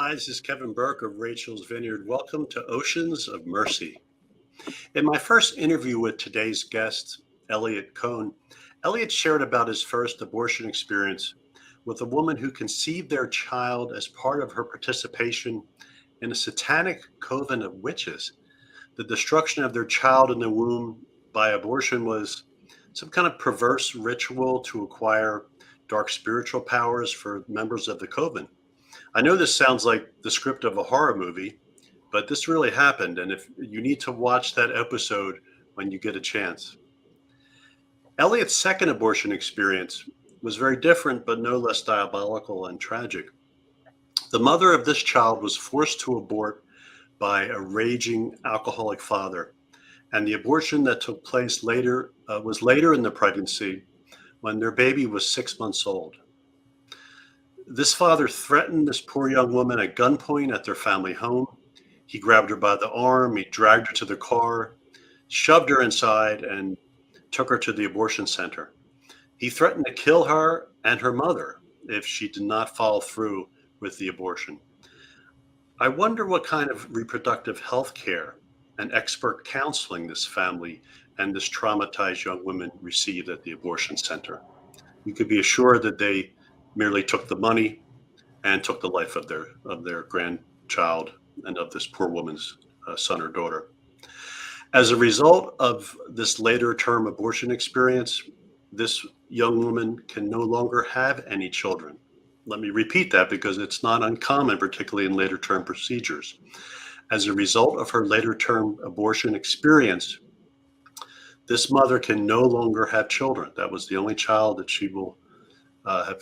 Hi, this is Kevin Burke of Rachel's Vineyard. Welcome to Oceans of Mercy. In my first interview with today's guest, Elliott Cohn, Elliott shared about his first abortion experience with a woman who conceived their child as part of her participation in a satanic coven of witches. The destruction of their child in the womb by abortion was some kind of perverse ritual to acquire dark spiritual powers for members of the coven. I know this sounds like the script of a horror movie, but this really happened. And if you need to watch that episode when you get a chance. Elliott's second abortion experience was very different, but no less diabolical and tragic. The mother of this child was forced to abort by a raging alcoholic father. And the abortion that took place later was later in the pregnancy when their baby was 6 months old. This father threatened this poor young woman at gunpoint at their family home. He grabbed her by the arm, he dragged her to the car, shoved her inside, and took her to the abortion center. He threatened to kill her and her mother if she did not follow through with the abortion. I wonder what kind of reproductive health care and expert counseling this family and this traumatized young woman received at the abortion center. You could be assured that they merely took the money and took the life of their grandchild and of this poor woman's son or daughter. As a result of this later term abortion experience, this young woman can no longer have any children. Let me repeat that because it's not uncommon, particularly in later term procedures. As a result of her later term abortion experience, this mother can no longer have children. That was the only child that she will have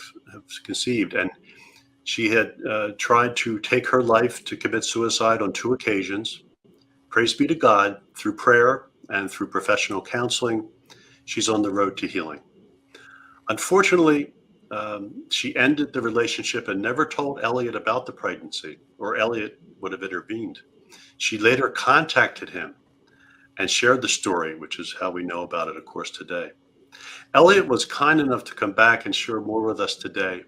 conceived. And she had tried to take her life to commit suicide on 2 occasions. Praise be to God, through prayer and through professional counseling, she's on the road to healing. Unfortunately, she ended the relationship and never told Elliott about the pregnancy, or Elliott would have intervened. She later contacted him and shared the story, which is how we know about it, of course, today. Elliott was kind enough to come back and share more with us today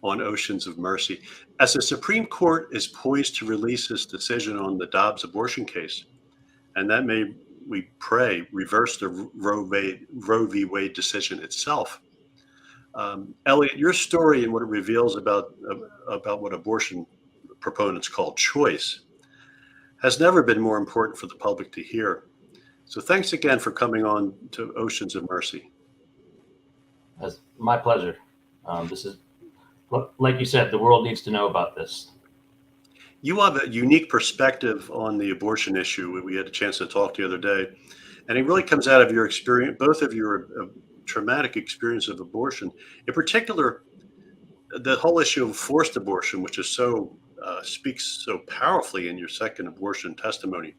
on Oceans of Mercy. As the Supreme Court is poised to release its decision on the Dobbs abortion case, and that may, we pray, reverse the Roe v. Wade decision itself. Elliott, your story and what it reveals about what abortion proponents call choice has never been more important for the public to hear. So thanks again for coming on to Oceans of Mercy. That's my pleasure. This is, like you said, the world needs to know about this. You have a unique perspective on the abortion issue. We had a chance to talk the other day, and it really comes out of your experience, both of your traumatic experience of abortion. In particular, the whole issue of forced abortion, which is so speaks so powerfully in your second abortion testimony.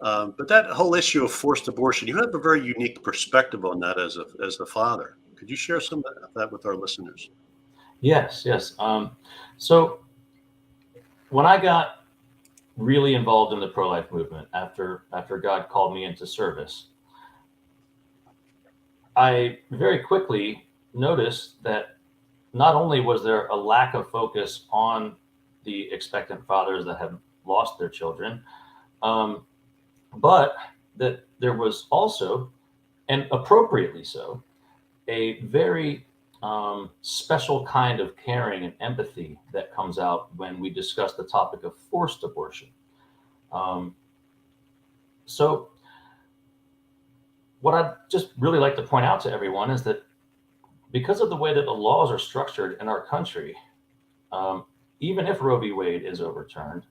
But that whole issue of forced abortion, you have a very unique perspective on that as a father. Could you share some of that with our listeners? Yes. So when I got really involved in the pro-life movement after God called me into service, I very quickly noticed that not only was there a lack of focus on the expectant fathers that had lost their children, but that there was also, and appropriately so, a very special kind of caring and empathy that comes out when we discuss the topic of forced abortion. So what I'd just really like to point out to everyone is that because of the way that the laws are structured in our country, even if Roe v. Wade is overturned,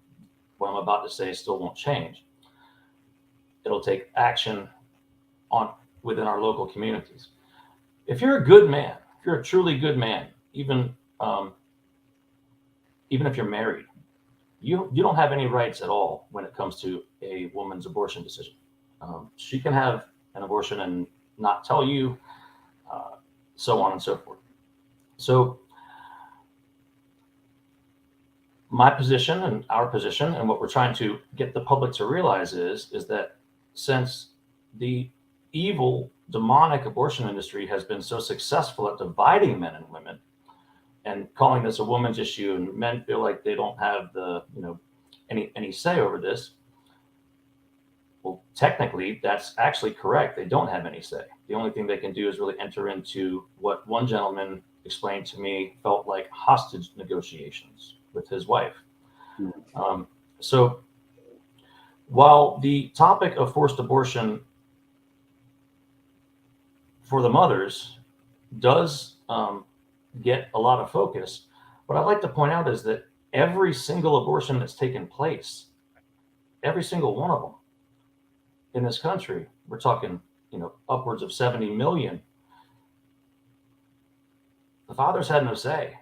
what I'm about to say still won't change. It'll take action within our local communities. If you're a good man, if you're a truly good man, even if you're married, you don't have any rights at all when it comes to a woman's abortion decision. She can have an abortion and not tell you, so on and so forth. So my position and our position and what we're trying to get the public to realize is that since the evil demonic abortion industry has been so successful at dividing men and women, and calling this a woman's issue, and men feel like they don't have the, any say over this. Well, technically, that's actually correct. They don't have any say. The only thing they can do is really enter into what one gentleman explained to me felt like hostage negotiations with his wife. So while the topic of forced abortion for the mothers does get a lot of focus, what I'd like to point out is that every single abortion that's taken place, every single one of them in this country, we're talking, upwards of 70 million, the fathers had no say.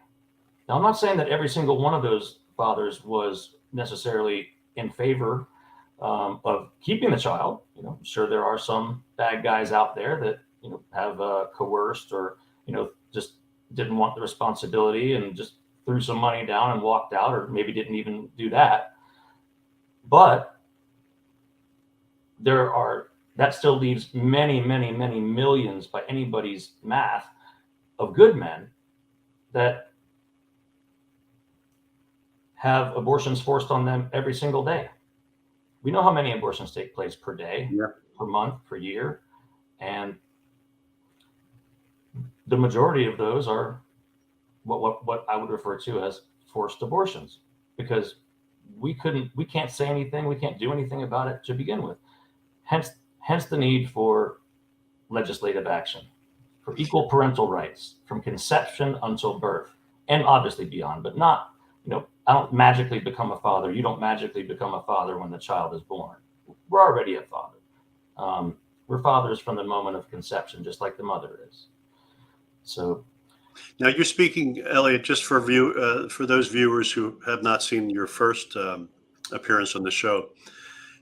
Now, I'm not saying that every single one of those fathers was necessarily in favor of keeping the child. I'm sure there are some bad guys out there that, have coerced or, just didn't want the responsibility and just threw some money down and walked out, or maybe didn't even do that. But that still leaves many, many, many millions, by anybody's math, of good men that have abortions forced on them every single day. We know how many abortions take place per day, per month, per year. And the majority of those are what I would refer to as forced abortions, because we can't say anything, we can't do anything about it to begin with. Hence the need for legislative action, for equal parental rights from conception until birth, and obviously beyond, but not, I don't magically become a father. You don't magically become a father when the child is born. We're already a father. We're fathers from the moment of conception, just like the mother is. So now you're speaking, Elliott, just for those viewers who have not seen your first appearance on the show.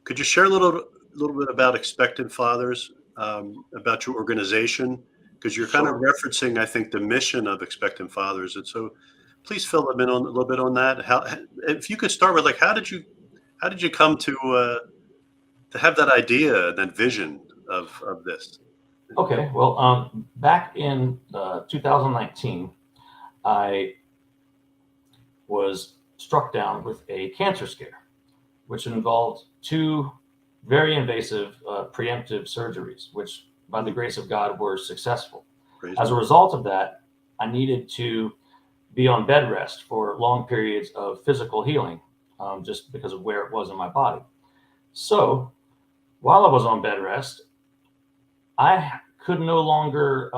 Could you share a little bit about Expectant Fathers, about your organization? Because you're kind of referencing, I think, the mission of Expectant Fathers, and so please fill them in on a little bit on that. How, if you could start with, how did you come to have that idea, that vision of this? Okay, well, back in 2019, I was struck down with a cancer scare, which involved 2 very invasive preemptive surgeries, which by the grace of God were successful. As a result of that, I needed to be on bed rest for long periods of physical healing, just because of where it was in my body. So while I was on bed rest, I could no longer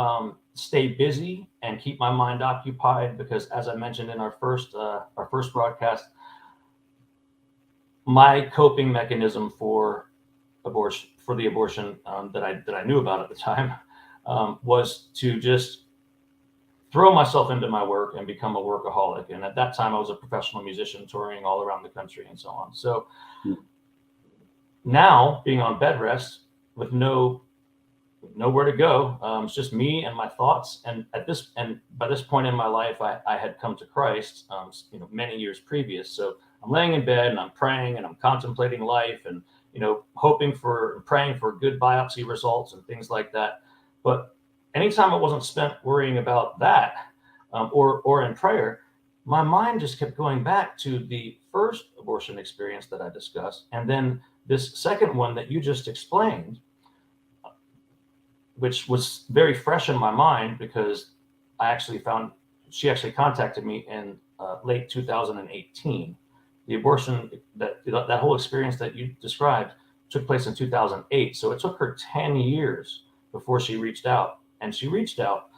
stay busy and keep my mind occupied, because, as I mentioned in our first broadcast, my coping mechanism for the abortion that I knew about at the time was to just throw myself into my work and become a workaholic. And at that time, I was a professional musician touring all around the country and so on. So now, being on bed rest with nowhere to go, it's just me and my thoughts. And by this point in my life, I had come to Christ, many years previous. So I'm laying in bed and I'm praying and I'm contemplating life and, praying for good biopsy results and things like that. But anytime I wasn't spent worrying about that, or in prayer, my mind just kept going back to the first abortion experience that I discussed, and then this second one that you just explained, which was very fresh in my mind, because she actually contacted me in late 2018. The abortion, that whole experience that you described, took place in 2008. So it took her 10 years before she reached out. And she reached out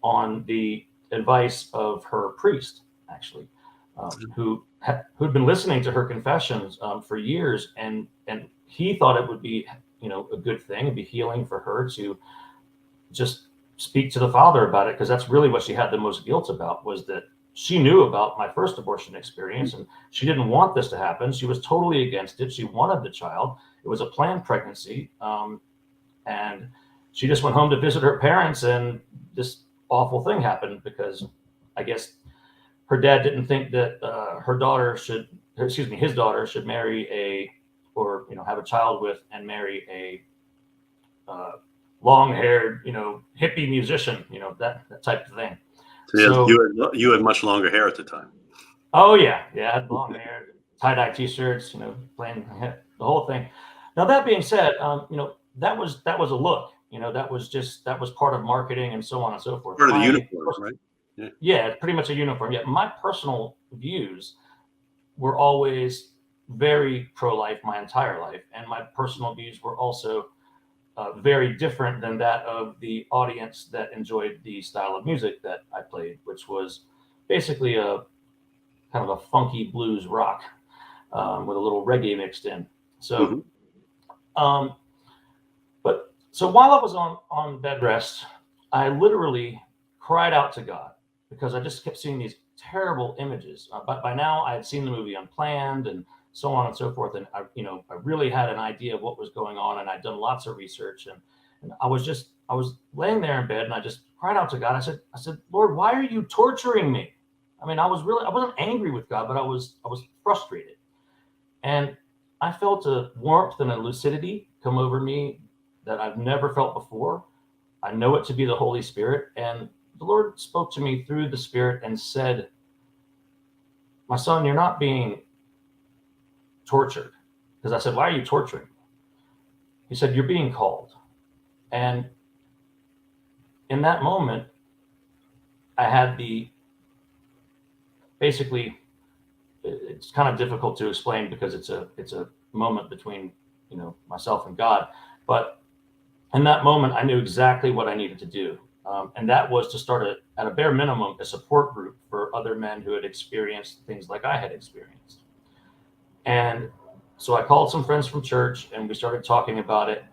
on the advice of her priest, actually, who'd been listening to her confessions for years. And he thought it would be, a good thing, it'd be healing for her to just speak to the Father about it, because that's really what she had the most guilt about, was that she knew about my first abortion experience and she didn't want this to happen. She was totally against it. She wanted the child. It was a planned pregnancy. And she just went home to visit her parents, and this awful thing happened, because I guess her dad didn't think that his daughter should marry have a child with and marry a long-haired, hippie musician, that type of thing. So So, you had much longer hair at the time. oh yeah, yeah, I had long hair, tie-dye t-shirts, playing the whole thing. Now that being said, that was a look, that was part of marketing and so on and so forth. Part of the uniform, right? Yeah. Yeah, it's pretty much a uniform. Yeah, my personal views were always very pro-life my entire life, and my personal views were also very different than that of the audience that enjoyed the style of music that I played, which was basically a kind of a funky blues rock with a little reggae mixed in. So, Hmm. um, but so while I was on bed rest, I literally cried out to God because I just kept seeing these terrible images. But by now, I had seen the movie Unplanned and so on and so forth, and I really had an idea of what was going on, and I'd done lots of research, and I was laying there in bed, and I just cried out to God. I said, Lord, why are you torturing me? I mean, I wasn't angry with God, but I was frustrated, and I felt a warmth and a lucidity come over me that I've never felt before. I know it to be the Holy Spirit. And the Lord spoke to me through the Spirit and said, my son, you're not being tortured. Because I said, why are you torturing me? He said, you're being called. And in that moment, I had basically, it's kind of difficult to explain because it's a moment between, myself and God. But in that moment, I knew exactly what I needed to do. And that was to start at a bare minimum, a support group for other men who had experienced things like I had experienced. And so I called some friends from church and we started talking about it.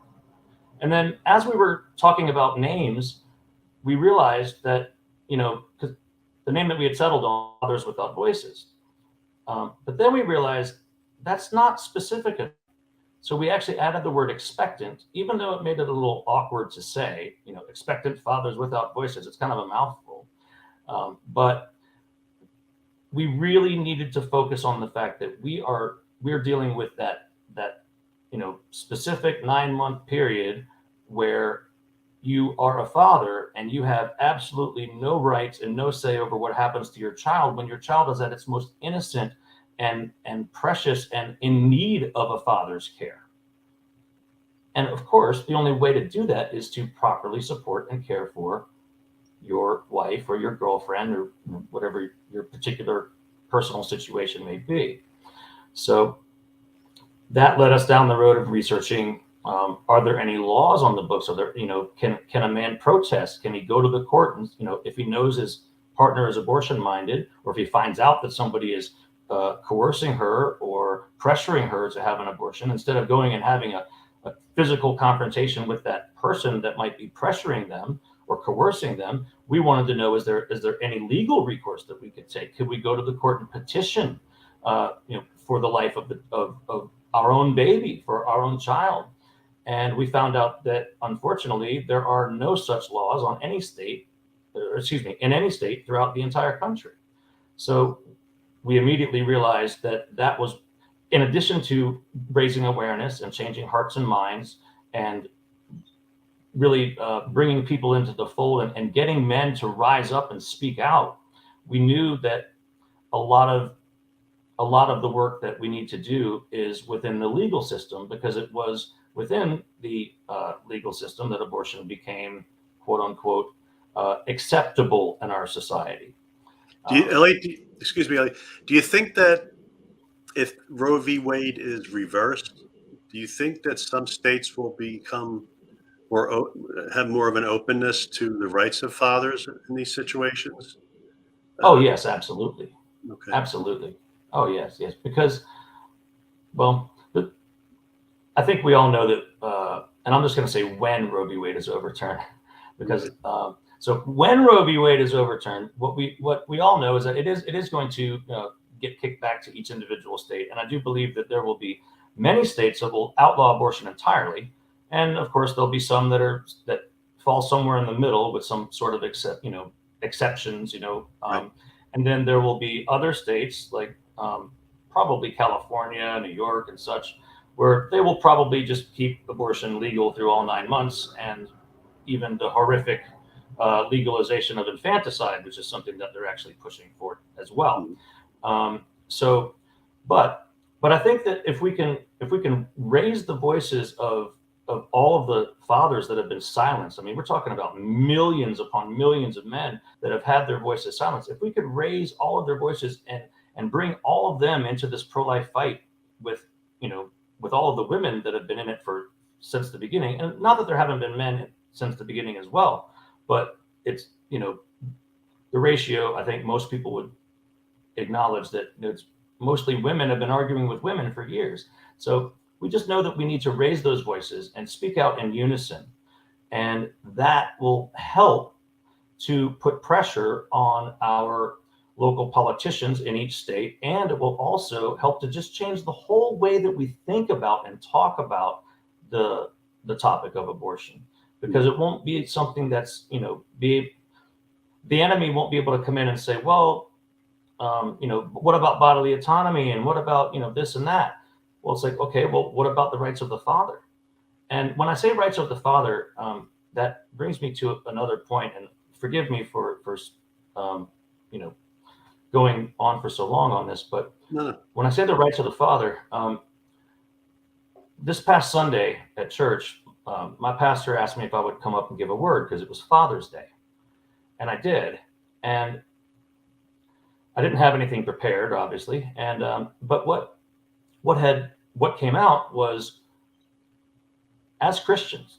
And then as we were talking about names, we realized that, because the name that we had settled on, Fathers Without Voices. But then we realized that's not specific enough. So we actually added the word expectant, even though it made it a little awkward to say, expectant fathers without voices. It's kind of a mouthful. But we really needed to focus on the fact that we're dealing with that specific 9-month period where you are a father and you have absolutely no rights and no say over what happens to your child when your child is at its most innocent and precious and in need of a father's care. And of course, the only way to do that is to properly support and care for your wife or your girlfriend or whatever your particular personal situation may be. So that led us down the road of researching, are there any laws on the books? Are there, can a man protest? Can he go to the court and, if he knows his partner is abortion minded, or if he finds out that somebody is coercing her or pressuring her to have an abortion, instead of going and having a physical confrontation with that person that might be pressuring them or coercing them, we wanted to know, is there any legal recourse that we could take? Could we go to the court and petition, for the life of our own baby, for our own child? And we found out that unfortunately there are no such laws in any state throughout the entire country. So we immediately realized that was, in addition to raising awareness and changing hearts and minds and really bringing people into the fold and getting men to rise up and speak out, we knew that a lot of the work that we need to do is within the legal system, because it was within the legal system that abortion became, quote unquote, acceptable in our society. Excuse me, Elliot, do you think that if Roe v. Wade is reversed, do you think that some states will become have more of an openness to the rights of fathers in these situations? Oh yes, absolutely. Okay. Absolutely. Oh yes, yes. Because, well, I think we all know that, and I'm just going to say when Roe v. Wade is overturned, because so when Roe v. Wade is overturned, what we all know is that it is going to get kicked back to each individual state, and I do believe that there will be many states that will outlaw abortion entirely, and of course there'll be some that fall somewhere in the middle with some sort of exceptions, Right. and then there will be other states like probably California, New York, and such, where they will probably just keep abortion legal through all 9 months, and even the horrific legalization of infanticide, which is something that they're actually pushing for as well. Mm. So, but I think that if we can raise the voices of all of the fathers that have been silenced, I mean, we're talking about millions upon millions of men that have had their voices silenced. If we could raise all of their voices and bring all of them into this pro-life fight with, with all of the women that have been in it since the beginning, and not that there haven't been men since the beginning as well, but it's, the ratio, I think most people would acknowledge that it's mostly women have been arguing with women for years. So we just know that we need to raise those voices and speak out in unison. And that will help to put pressure on our local politicians in each state. And it will also help to just change the whole way that we think about and talk about the topic of abortion, because it won't be something that's, the enemy won't be able to come in and say, well, what about bodily autonomy, and what about, this and that? Well, it's like, okay, well, what about the rights of the father? And when I say rights of the father, that brings me to another point, and forgive me for going on for so long on this, but No. when I say the rights of the father, this past Sunday at church, my pastor asked me if I would come up and give a word because it was Father's Day, and I did, and I didn't have anything prepared, obviously, and but what came out was, as Christians,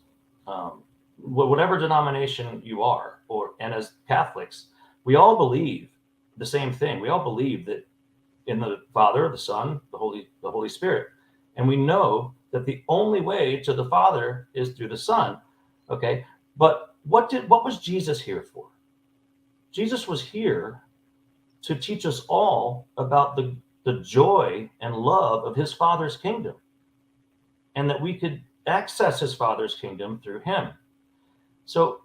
whatever denomination you are, and as Catholics, we all believe the same thing. We all believe that in the Father, the Son, the Holy Spirit, and we know that the only way to the Father is through the Son. Okay, but what was Jesus here for? Jesus was here to teach us all about the joy and love of his Father's kingdom, and that we could access his Father's kingdom through him. So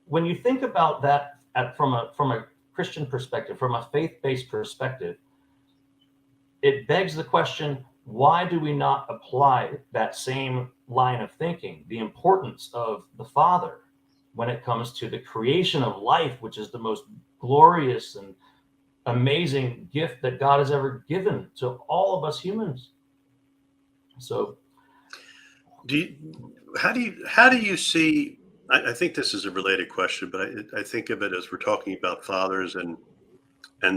when you think about that from a Christian perspective, from a faith-based perspective, it begs the question, why do we not apply that same line of thinking, the importance of the Father, when it comes to the creation of life, which is the most glorious and amazing gift that God has ever given to all of us humans? So How do you see? I think this is a related question, but I think of it as we're talking about fathers and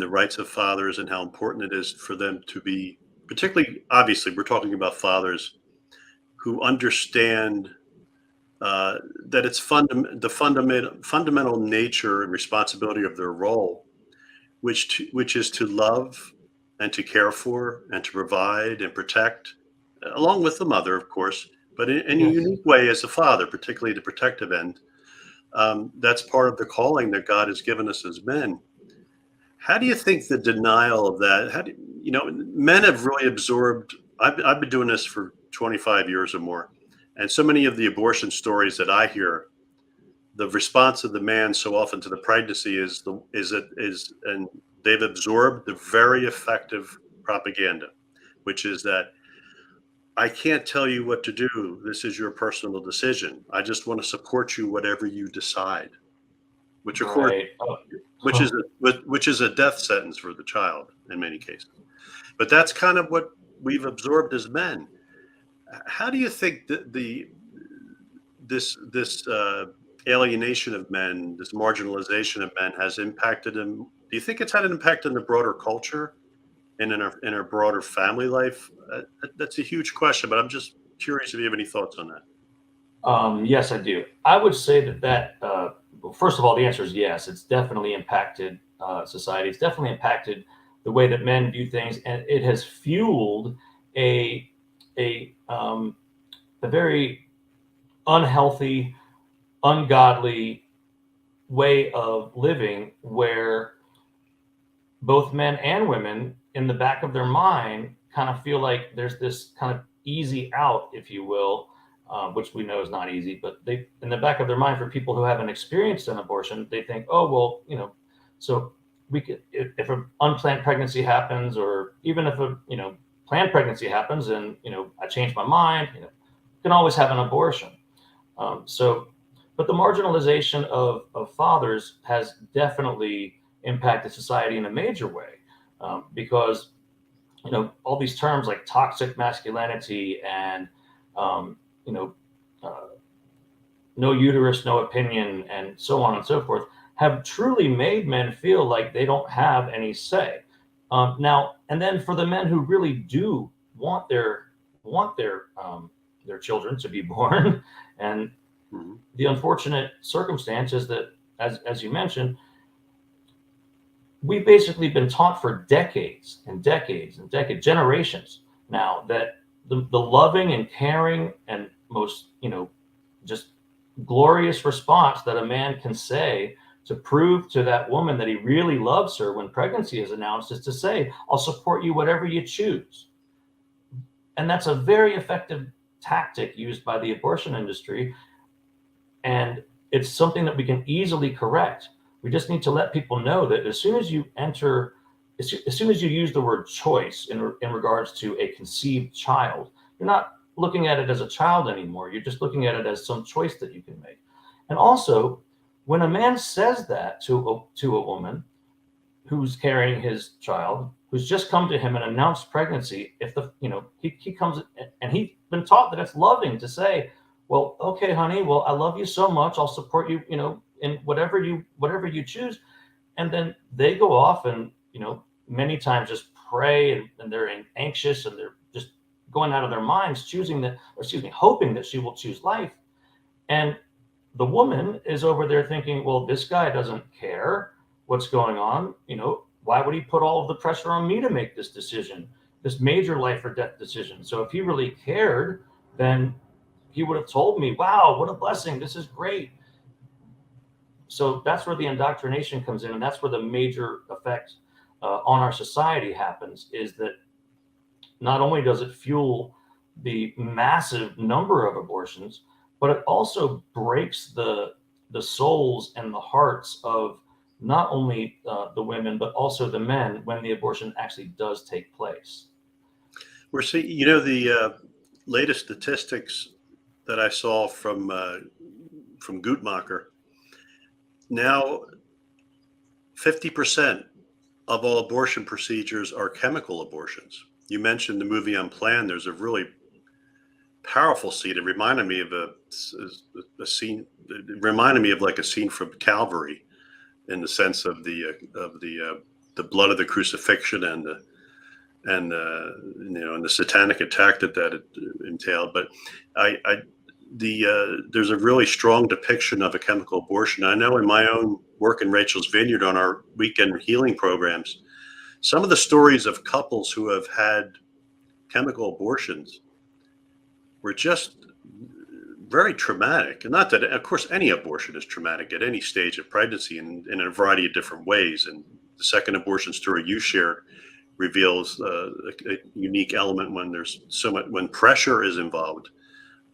the rights of fathers and how important it is for them to be, particularly, obviously, we're talking about fathers who understand that it's the fundamental nature and responsibility of their role, which is to love and to care for and to provide and protect, along with the mother, of course, but in a yes. unique way as a father, particularly the protective end. That's part of the calling that God has given us as men. How do you think the denial of that? Men have really absorbed. I've been doing this for 25 years or more, and so many of the abortion stories that I hear, the response of the man so often to the pregnancy and they've absorbed the very effective propaganda, which is that I can't tell you what to do. This is your personal decision. I just want to support you, whatever you decide. Which, of course, Right. which is a death sentence for the child in many cases. But that's kind of what we've absorbed as men. How do you think that this alienation of men, this marginalization of men, has impacted them? Do you think it's had an impact on the broader culture and in our broader family life? That's a huge question, but I'm just curious if you have any thoughts on that. Yes, I do. I would say that well, first of all, the answer is yes. It's definitely impacted society. It's definitely impacted the way that men view things, and it has fueled a a um, a very unhealthy, ungodly way of living, where both men and women, in the back of their mind, kind of feel like there's this kind of easy out, if you will, which we know is not easy. But they, in the back of their mind, for people who haven't experienced an abortion, they think, oh well, so we could, if an unplanned pregnancy happens, or even if a planned pregnancy happens, and I change my mind, you can always have an abortion. So But the marginalization of fathers has definitely impacted society in a major way, because all these terms like toxic masculinity and um, you know uh, no uterus, no opinion, and so on and so forth, have truly made men feel like they don't have any say. Now, and then for the men who really do want their children to be born, and Mhm. the unfortunate circumstance is that, as you mentioned, we've basically been taught for decades and decades and decades, generations now, that the loving and caring and most, just glorious response that a man can say to prove to that woman that he really loves her when pregnancy is announced is to say, I'll support you whatever you choose. And that's a very effective tactic used by the abortion industry. And it's something that we can easily correct. We just need to let people know that as soon as you enter, as soon as you use the word choice in regards to a conceived child, you're not looking at it as a child anymore. You're just looking at it as some choice that you can make. And also, when a man says that to a woman who's carrying his child, who's just come to him and announced pregnancy, if he comes and he's been taught that it's loving to say, well, okay, honey, well, I love you so much, I'll support you, in whatever you choose. And then they go off and many times just pray, and they're anxious, and they're just going out of their minds, hoping that she will choose life. And the woman is over there thinking, well, this guy doesn't care what's going on. Why would he put all of the pressure on me to make this decision, this major life or death decision? So if he really cared, then he would have told me, wow, what a blessing. This is great. So that's where the indoctrination comes in. And that's where the major effect on our society happens, is that not only does it fuel the massive number of abortions, but it also breaks the souls and the hearts of not only the women, but also the men when the abortion actually does take place. We're seeing, the latest statistics that I saw from Guttmacher. Now, 50% of all abortion procedures are chemical abortions. You mentioned the movie Unplanned. There's a really powerful scene. It reminded me of a scene. It reminded me of like a scene from Calvary, in the sense of the blood of the crucifixion and the satanic attack that it entailed. But there's a really strong depiction of a chemical abortion. I know in my own work in Rachel's Vineyard on our weekend healing programs, some of the stories of couples who have had chemical abortions were just very traumatic. And not that, of course, any abortion is traumatic at any stage of pregnancy in a variety of different ways. And the second abortion story you shared reveals a unique element when there's so much, when pressure is involved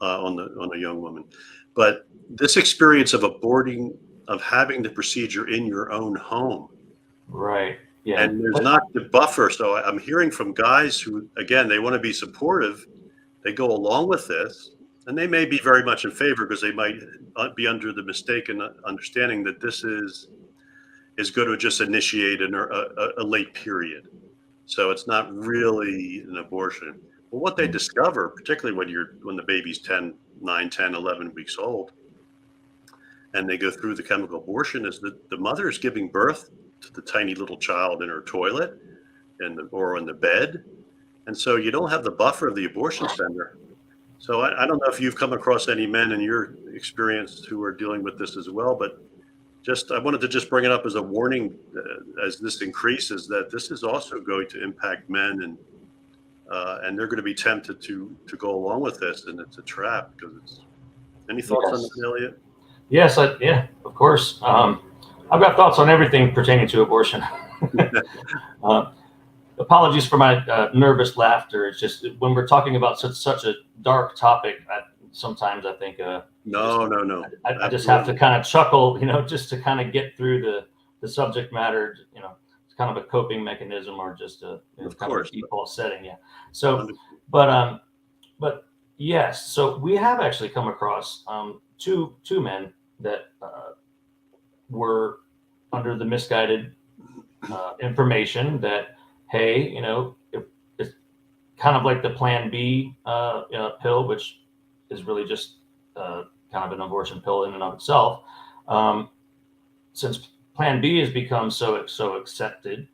on a young woman. But this experience of aborting, of having the procedure in your own home, Right. Yeah. and there's not the buffer. So I'm hearing from guys who, again, they want to be supportive. They go along with this, and they may be very much in favor because they might be under the mistaken understanding that this is going to just initiate a late period. So it's not really an abortion. But what they discover, particularly when the baby's 9, 10, 11 weeks old, and they go through the chemical abortion, is that the mother is giving birth to the tiny little child in her toilet or in the bed. And so you don't have the buffer of the abortion center. So I don't know if you've come across any men in your experience who are dealing with this as well, but I wanted to just bring it up as a warning as this increases, that this is also going to impact men, and they're going to be tempted to go along with this, and it's a trap because it's. Any thoughts on that, Elliott? Yes, yeah, of course. I've got thoughts on everything pertaining to abortion. Apologies for my nervous laughter. It's just when we're talking about such a dark topic, sometimes I think No. I just have to kind of chuckle, just to kind of get through the subject matter. It's kind of a coping mechanism, or just kind of a default setting. Yeah. So, but yes. So we have actually come across two men that were under the misguided information that, hey, it's kind of like the Plan B pill, which is really just kind of an abortion pill in and of itself. Since Plan B has become so accepted,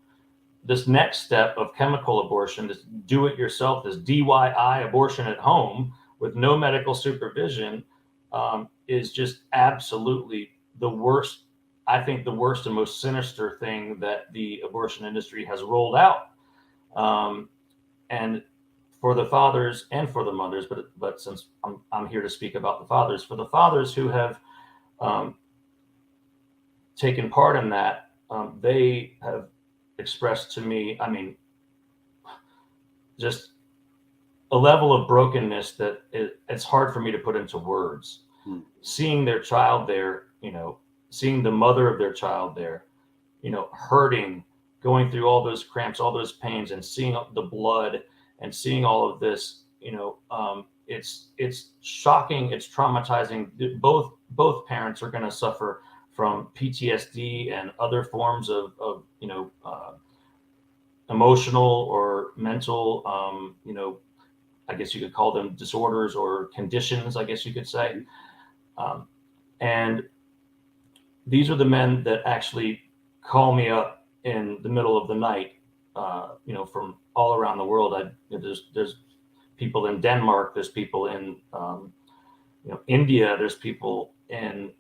this next step of chemical abortion, this do-it-yourself, this DIY abortion at home with no medical supervision, is just absolutely the worst. I think the worst and most sinister thing that the abortion industry has rolled out. And for the fathers and for the mothers, but since I'm here to speak about the fathers, for the fathers who have taken part in that, they have expressed to me, just a level of brokenness that it's hard for me to put into words. Seeing their child there, seeing the mother of their child there, hurting, going through all those cramps, all those pains, and seeing the blood and seeing all of this, it's shocking, it's traumatizing. Both parents are going to suffer from PTSD and other forms of emotional or mental, I guess you could call them disorders or conditions, I guess you could say. And these are the men that actually call me up in the middle of the night, from all around the world. There's people in Denmark, there's people in, India, there's people in,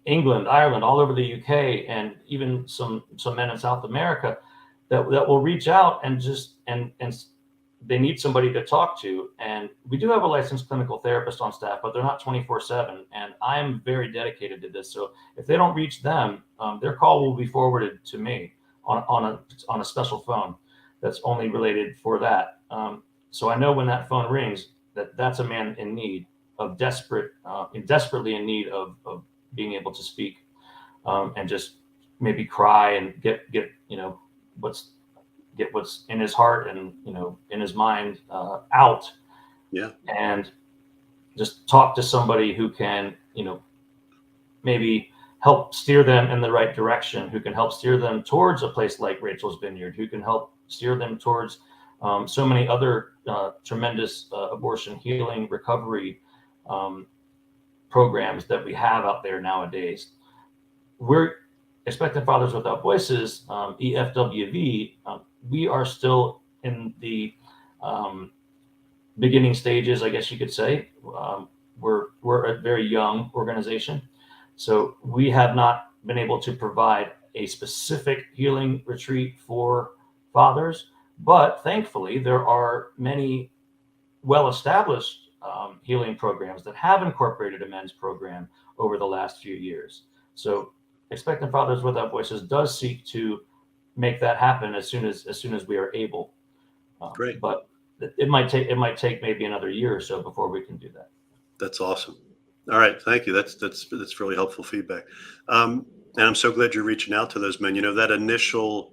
England, Ireland, all over the UK, and even some men in South America that will reach out and just and they need somebody to talk to. And we do have a licensed clinical therapist on staff, but they're not 24/7. And I am very dedicated to this. So if they don't reach them, their call will be forwarded to me on a special phone that's only related for that. So I know when that phone rings that's a man in need of desperately in need of being able to speak, and just maybe cry and get what's in his heart and in his mind out. Yeah. And just talk to somebody who can maybe help steer them in the right direction, who can help steer them towards a place like Rachel's Vineyard, who can help steer them towards so many other tremendous abortion healing recovery programs that we have out there nowadays. We're Expectant Fathers Without Voices, EFWV. We are still in the beginning stages, I guess you could say. We're a very young organization, so we have not been able to provide a specific healing retreat for fathers. But thankfully, there are many well-established healing programs that have incorporated a men's program over the last few years. So Expectant Fathers Without Voices does seek to make that happen as soon as we are able. Great. But it might take maybe another year or so before we can do that. That's awesome. All right, thank you. That's really helpful feedback. And I'm so glad you're reaching out to those men. That initial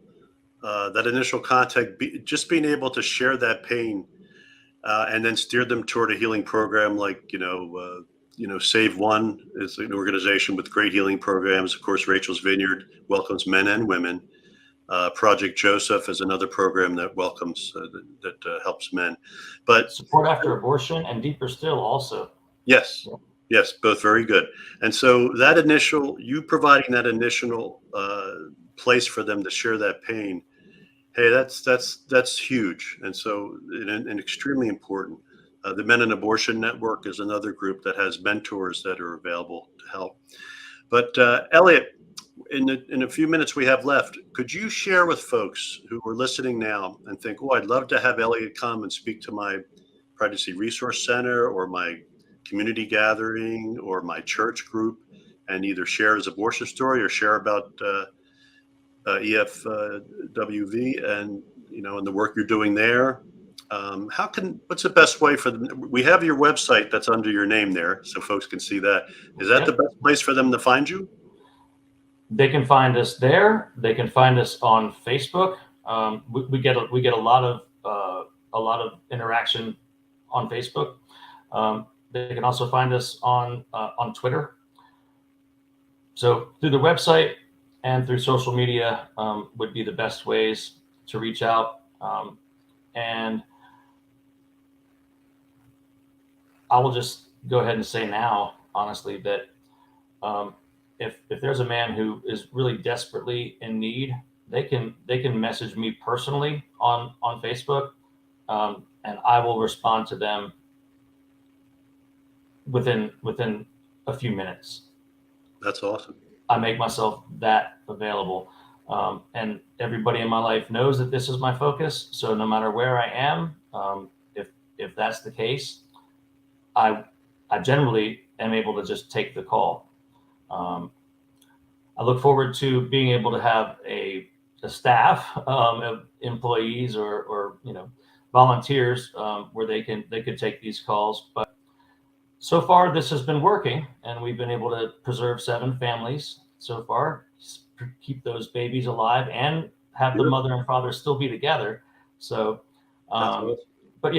contact, just being able to share that pain, and then steer them toward a healing program like Save One is an organization with great healing programs. Of course, Rachel's Vineyard welcomes men and women. Project Joseph is another program that welcomes that helps men. But Support After Abortion and Deeper Still also. Yes. Yes, both very good. And so you providing that initial place for them to share that pain, hey, that's huge. And so and extremely important. The Men in Abortion Network is another group that has mentors that are available to help. But Elliott, in a few minutes we have left, could you share with folks who are listening now and think, oh, I'd love to have Elliott come and speak to my Pregnancy Resource Center or my community gathering or my church group, and either share his abortion story or share about EFWV and and the work you're doing there. What's the best way for them? We have your website that's under your name there, so folks can see that. Is that the best place for them to find you? They can find us there. They can find us on Facebook. We get a lot of interaction on Facebook. They can also find us on Twitter. So through the website and through social media would be the best ways to reach out. And I will just go ahead and say now, honestly, that if there's a man who is really desperately in need, they can message me personally on Facebook, and I will respond to them within a few minutes. That's awesome. I make myself that available. And everybody in my life knows that this is my focus. So no matter where I am, if that's the case, I generally am able to just take the call. I look forward to being able to have a staff of employees or volunteers where they could take these calls. But so far, this has been working, and we've been able to preserve 7 families so far, keep those babies alive, and have the mother and father still be together. So, Awesome. but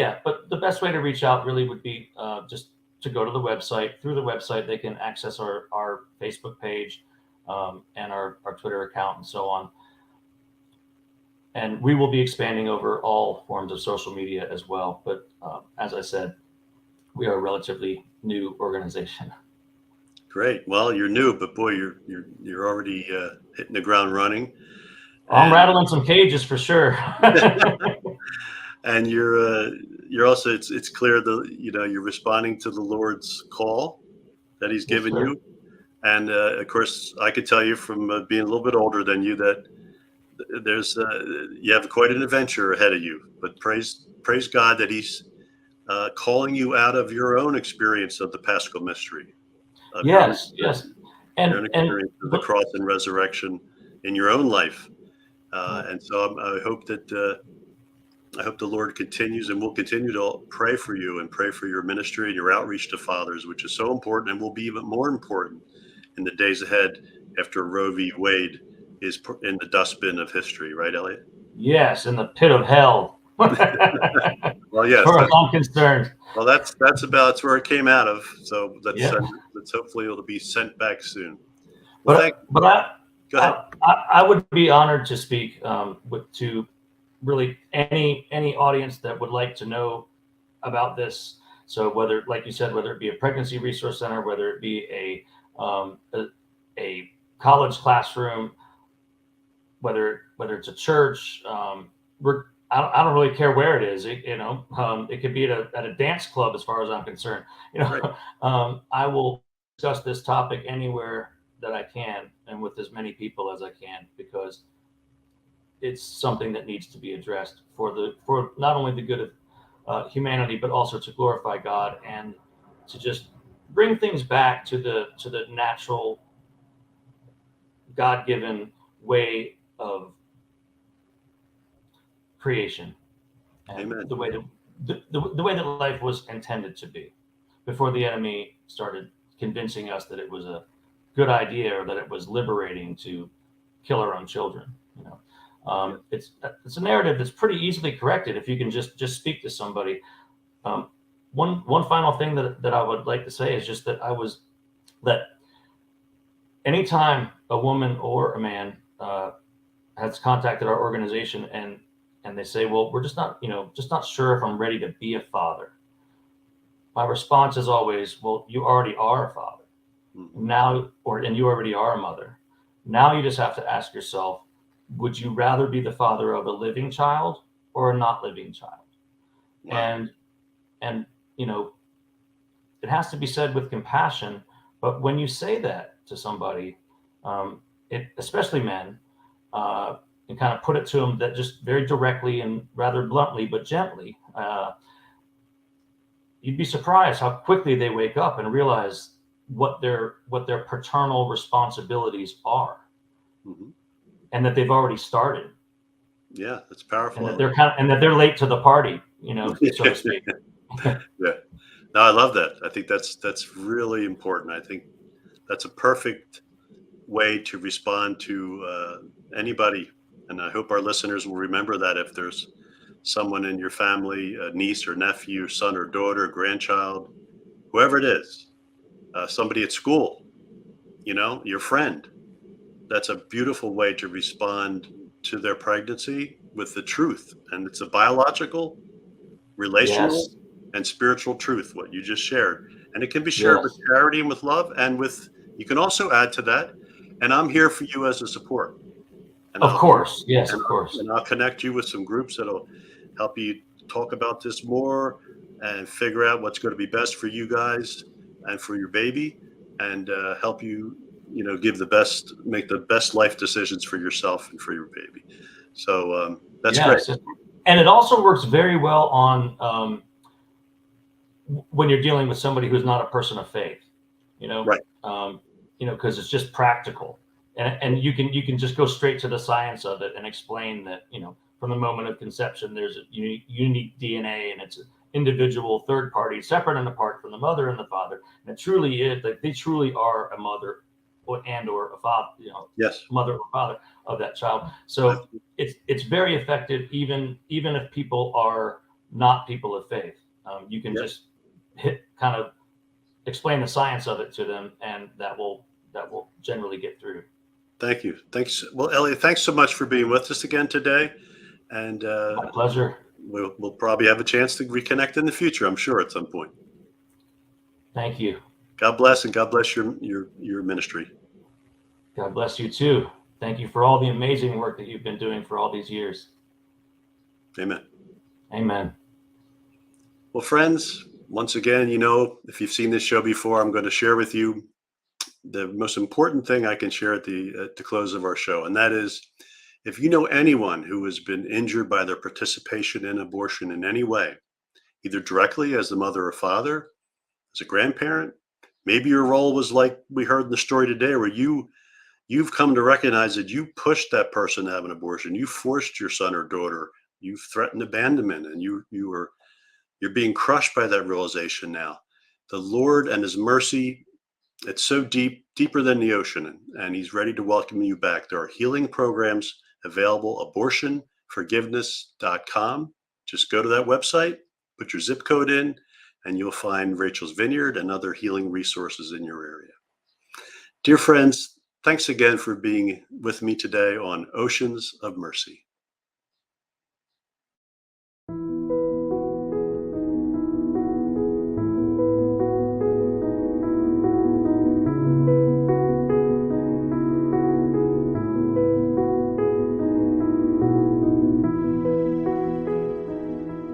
the best way to reach out really would be just to go to the website. Through the website, they can access our Facebook page and our Twitter account and so on. And we will be expanding over all forms of social media as well. But as I said, we are a relatively new organization. Great. Well, you're new, but boy, you're already hitting the ground running. I'm rattling some cages for sure. And you're also it's clear that you're responding to the Lord's call that He's given you, and of course I could tell you from being a little bit older than you that there's you have quite an adventure ahead of you. But praise God that He's calling you out of your own experience of the Paschal mystery. Yes. And experience of the cross and resurrection in your own life. And so I hope that the Lord continues and will continue to pray for you and pray for your ministry and your outreach to fathers, which is so important and will be even more important in the days ahead after Roe v. Wade is in the dustbin of history. Right, Elliott? Yes, in the pit of hell. Well, yes. As far as I'm concerned. Well, that's where it came out of. So let's hopefully it'll be sent back soon. Well, go ahead. I would be honored to speak to really any audience that would like to know about this. So whether, like you said, whether it be a pregnancy resource center, whether it be a college classroom, whether it's a church, I don't really care where it is. It could be at a dance club, as far as I'm concerned. Right. I will discuss this topic anywhere that I can and with as many people as I can, because it's something that needs to be addressed for not only the good of humanity, but also to glorify God and to just bring things back to the natural, God-given way of creation, and Amen. the way that life was intended to be, before the enemy started convincing us that it was a good idea or that it was liberating to kill our own children. It's a narrative that's pretty easily corrected if you can just speak to somebody. One final thing that I would like to say is just that anytime a woman or a man has contacted our organization and they say, well, we're just not sure if I'm ready to be a father, my response is always, well, you already are a father now, and you already are a mother. Now you just have to ask yourself, would you rather be the father of a living child or a not living child? Wow. And it has to be said with compassion, but when you say that to somebody, especially men, and kind of put it to them that just very directly and rather bluntly but gently, you'd be surprised how quickly they wake up and realize what their paternal responsibilities are, and that they've already started. Yeah, that's powerful. And that they're late to the party, so to speak. Yeah, no, I love that. I think that's really important. I think that's a perfect way to respond to anybody. And I hope our listeners will remember that if there's someone in your family, a niece or nephew, son or daughter, grandchild, whoever it is, somebody at school, your friend. That's a beautiful way to respond to their pregnancy with the truth. And it's a biological, relational, Yes. and spiritual truth, what you just shared. And it can be shared with Yes. charity and with love. And you can also add to that. And I'm here for you as a support. And Of I'll course. Yes, and of course. I'll connect you with some groups that'll help you talk about this more and figure out what's going to be best for you guys and for your baby, and help you, make the best life decisions for yourself and for your baby. So that's great. Yes. And it also works very well on when you're dealing with somebody who's not a person of faith, you know, Right. um, because it's just practical, and you can just go straight to the science of it and explain that, from the moment of conception, there's a unique DNA, and it's an individual third party, separate and apart from the mother and the father, and it truly is like they truly are a mother or a father, Yes. mother or father of that child. So it's very effective, even if people are not people of faith. You can Yep. just kind of explain the science of it to them, and that will generally get through. Thank you. Thanks. Well, Elliot, thanks so much for being with us again today. And My pleasure. we'll probably have a chance to reconnect in the future, I'm sure, at some point. Thank you. God bless, and God bless your ministry. God bless you too. Thank you for all the amazing work that you've been doing for all these years. Amen. Amen. Well, friends, once again, if you've seen this show before, I'm going to share with you the most important thing I can share at the close of our show, and that is, if you know anyone who has been injured by their participation in abortion in any way, either directly as the mother or father, as a grandparent, maybe your role was like we heard in the story today, where you've come to recognize that you pushed that person to have an abortion, you forced your son or daughter, you threatened abandonment, and you're being crushed by that realization now. The Lord and his mercy, it's so deep, deeper than the ocean, and he's ready to welcome you back. There are healing programs available, abortionforgiveness.com. Just go to that website, put your zip code in, and you'll find Rachel's Vineyard and other healing resources in your area. Dear friends, thanks again for being with me today on Oceans of Mercy.